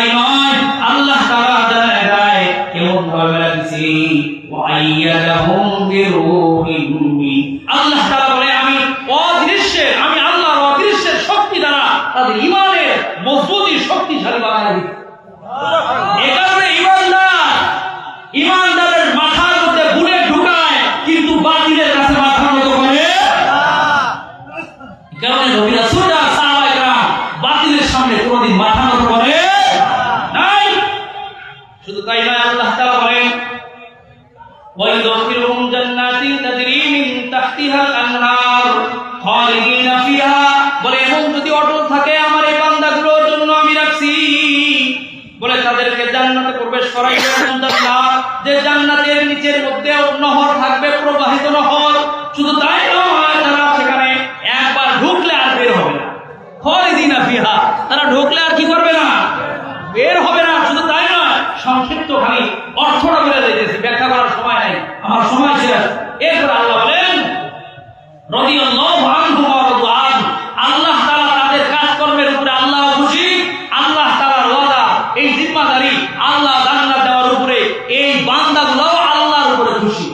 তাই নয়, আল্লাহ তাআলা জানায় দেয় কেমন ভাবে রাখছি, ওয়া আইয়াদাহুম বিরূহিন মিন। আল্লাহ তাআলা বলে আমি অদৃশ্যের, আমি আল্লাহর অদৃশ্যের শক্তি দ্বারা তাদের ঈমানের মজবুতি শক্তিশালী বানায় দিই। এই কারণে ঈমানদারের মাথার মধ্যে বুলেট ঢুকায় কিন্তু বাতিলের কাছে মাথা নত করে কারণে নবী রাসূলরা সাহাবায়ে কেরাম বাতিলের সামনে কোনদিন মাথা নত করে নাই। শুধু তাই নয়, আল্লাহ তাআলা বলেন ওয়া ইউদখিলুহুম জান্নাতিন তাজরি মিন তাহতিহাল আনহার খালিদিনা ফিহা। বলে এমন যদি অটল থাকে আমার এই বান্দাগুলোর জন্য আমি রাখছি, বলে তাদেরকে জান্নাতে প্রবেশ করাইবে আল্লাহ, যে জান্নাতের নিচের মধ্যে নহর থাকবে, প্রবাহিত নহর। শুধু তাই নয়, তারা সেখানে একবার ঢুকলে আর বের হবে না। খালিদিনা ফিহা, তারা ঢুকলে আর কি করবে না, বের হবে না। শুধু তাই নয়, সংক্ষিপ্ত খালি অর্থটা বলে দিয়েছি, ব্যাখ্যা করার সময় নাই, আমার সময় শেষ। এরপর আল্লাহ বলেন রাদিয়াল্লাহু আনহু ওয়া রাদু আনহু, আল্লাহ তাআলা তাদের কাজকর্মের উপরে আল্লাহ খুশি, আল্লাহ তাআলার ওয়াদা, এই জিম্মাদারি আল্লাহ জান্নাত দেওয়ার উপরে এই বান্দাগুলো আল্লাহর উপরে খুশি।